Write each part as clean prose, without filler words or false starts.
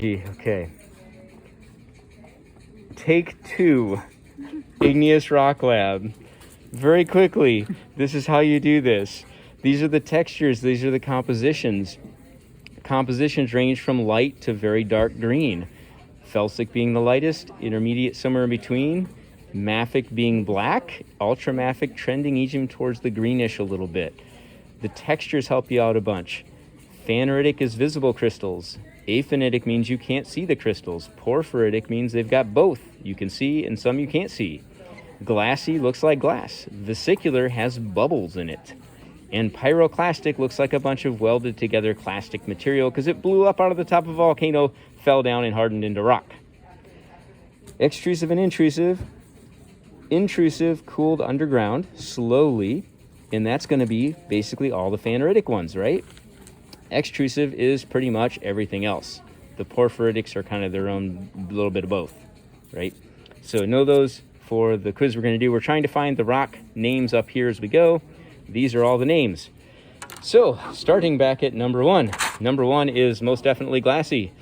Okay. Take 2, Igneous Rock Lab. Very quickly, this is how you do this. These are the textures, these are the compositions. Compositions range from light to very dark green. Felsic being the lightest, intermediate somewhere in between, mafic being black, ultramafic trending even towards the greenish a little bit. The textures help you out a bunch. Phaneritic is visible crystals. Aphanitic means you can't see the crystals. Porphyritic means they've got both. You can see and some you can't see. Glassy looks like glass. Vesicular has bubbles in it. And pyroclastic looks like a bunch of welded together clastic material because it blew up out of the top of a volcano, fell down and hardened into rock. Extrusive and intrusive. Intrusive cooled underground slowly, and that's going to be basically all the phaneritic ones, right? Extrusive is pretty much everything else. The porphyritics are kind of their own little bit of both, right? So know those for the quiz we're going to do. We're trying to find the rock names up here as we go. These are all the names. So starting back at number 1. Number 1 is most definitely glassy.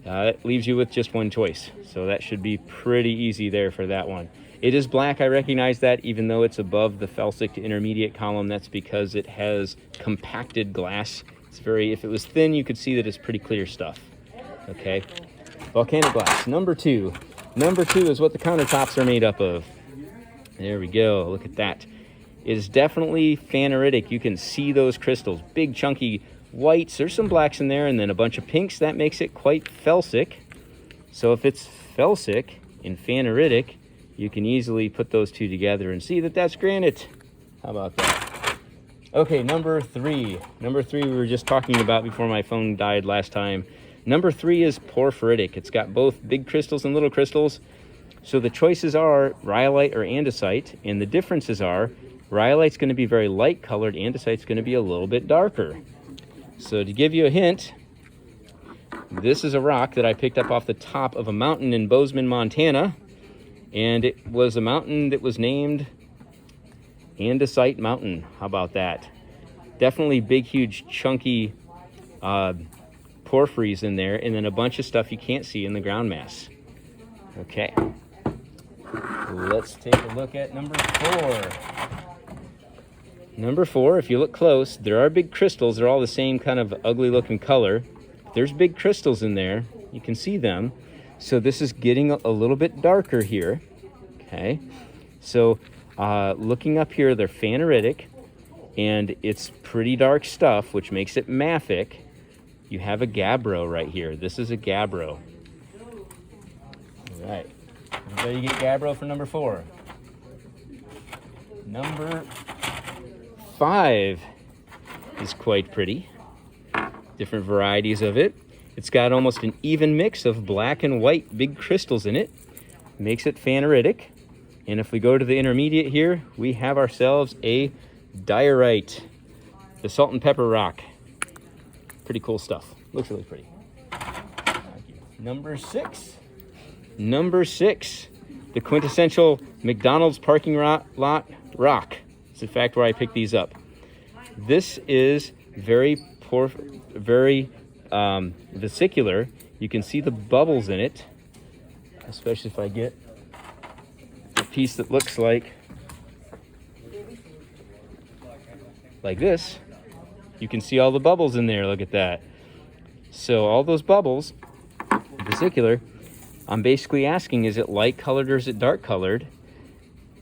It leaves you with just one choice. So that should be pretty easy there for that one. It is black, I recognize that, even though it's above the felsic to intermediate column. That's because it has compacted glass. It's very, if it was thin, you could see that it's pretty clear stuff. Okay, volcanic glass. Number 2. Number 2 is what the countertops are made up of. There we go, look at that. It is definitely phaneritic. You can see those crystals, big chunky whites. There's some blacks in there and then a bunch of pinks. That makes it quite felsic. So if it's felsic and phaneritic, you can easily put those two together and see that that's granite. How about that? Okay, number 3. Number 3 we were just talking about before my phone died last time. Number 3 is porphyritic. It's got both big crystals and little crystals. So the choices are rhyolite or andesite, and the differences are rhyolite's going to be very light colored, andesite's going to be a little bit darker. So to give you a hint, this is a rock that I picked up off the top of a mountain in Bozeman, Montana, and it was a mountain that was named Andesite Mountain. How about that? Definitely big, huge, chunky porphyries in there, and then a bunch of stuff you can't see in the ground mass. Okay, let's take a look at number 4. Number 4, if you look close, there are big crystals. They're all the same kind of ugly looking color. There's big crystals in there. You can see them. So this is getting a little bit darker here. Okay, so looking up here, they're phaneritic, and it's pretty dark stuff, which makes it mafic. You have a gabbro right here. This is a gabbro. All right, everybody get gabbro for number 4. Number 5 is quite pretty. Different varieties of it. It's got almost an even mix of black and white big crystals in it. Makes it phaneritic. And if we go to the intermediate here, we have ourselves a diorite, the salt and pepper rock. Pretty cool stuff. Looks really pretty. Thank you. Number 6. Number 6, the quintessential McDonald's parking lot rock. It's in fact where I picked these up. This is very vesicular. You can see the bubbles in it, especially if I get a piece that looks like this. You can see all the bubbles in there. Look at that. So all those bubbles, vesicular, I'm basically asking, is it light colored or is it dark colored?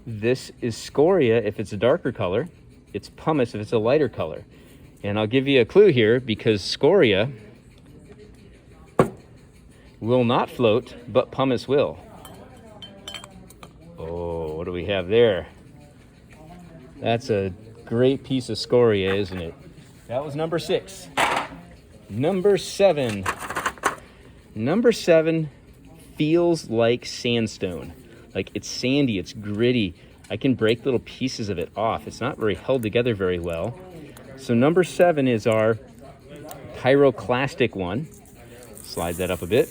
This is scoria if it's a darker color. It's pumice if it's a lighter color. And I'll give you a clue here, because scoria will not float, but pumice will. Oh, what do we have there? That's a great piece of scoria, isn't it? That was number 6. Number 7. Number 7 feels like sandstone. Like it's sandy, it's gritty. I can break little pieces of it off. It's not very held together very well. So number 7 is our pyroclastic one. Slide that up a bit.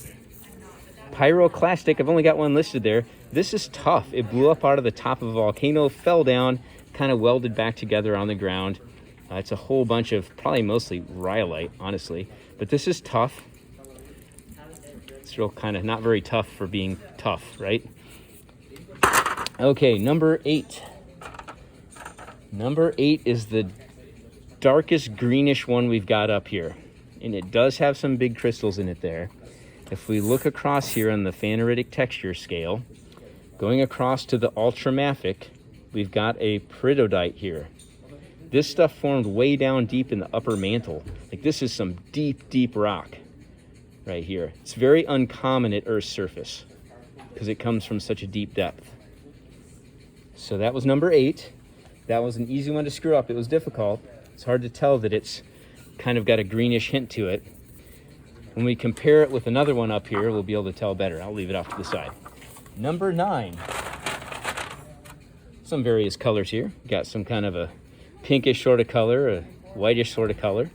Pyroclastic, I've only got one listed there. This is tough. It blew up out of the top of a volcano, fell down, kind of welded back together on the ground. It's a whole bunch of, probably mostly rhyolite, honestly. But this is tough. It's real kind of not very tough for being tough, right? Okay, number 8. Number 8 is the darkest greenish one we've got up here. And it does have some big crystals in it there. If we look across here on the phaneritic texture scale, going across to the ultramafic, we've got a peridotite here. This stuff formed way down deep in the upper mantle. Like, this is some deep, deep rock right here. It's very uncommon at Earth's surface because it comes from such a deep depth. So that was number 8. That was an easy one to screw up. It was difficult. It's hard to tell that it's kind of got a greenish hint to it. When we compare it with another one up here, we'll be able to tell better. I'll leave it off to the side. Number 9. Some various colors here. Got some kind of a pinkish sort of color, a whitish sort of color.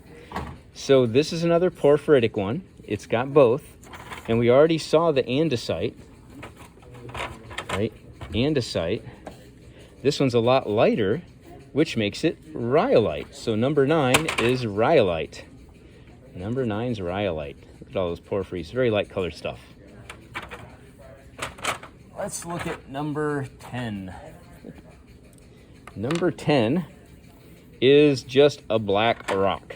So this is another porphyritic one. It's got both. And we already saw the andesite, right? Andesite. This one's a lot lighter, which makes it rhyolite. So number 9 is rhyolite. Number 9's rhyolite. Look at all those porphyries. Very light colored stuff. Let's look at number 10. Number 10 is just a black rock.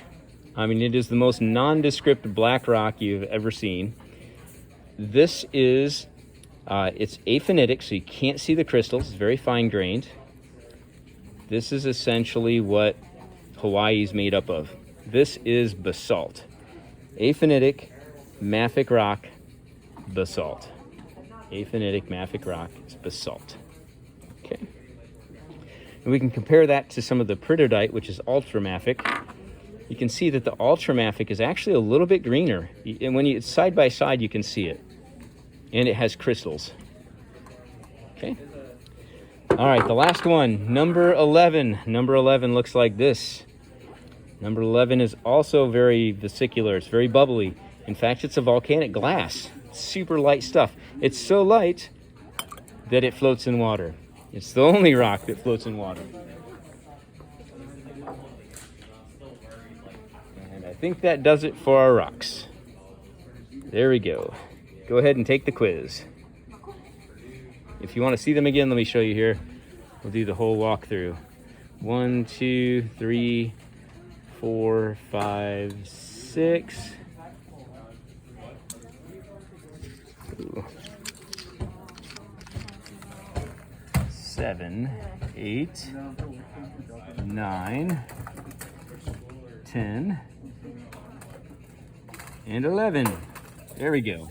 I mean, it is the most nondescript black rock you've ever seen. This is, it's aphanitic, so you can't see the crystals. It's very fine grained. This is essentially what Hawaii's made up of. This is basalt. Aphanitic, mafic rock, basalt. Aphanitic, mafic rock is basalt. Okay. And we can compare that to some of the peridotite, which is ultramafic. You can see that the ultramafic is actually a little bit greener. And when it's side by side, you can see it. And it has crystals. Okay. All right, the last one, number 11. Number 11 looks like this. Number 11 is also very vesicular. It's very bubbly. In fact, it's a volcanic glass. Super light stuff. It's so light that it floats in water. It's the only rock that floats in water. And I think that does it for our rocks. There we go. Go ahead and take the quiz. If you want to see them again, let me show you here. We'll do the whole walkthrough. 1, 2, 3, 4, 5, 6. Ooh. 7, 8, 9, 10, and 11. There we go.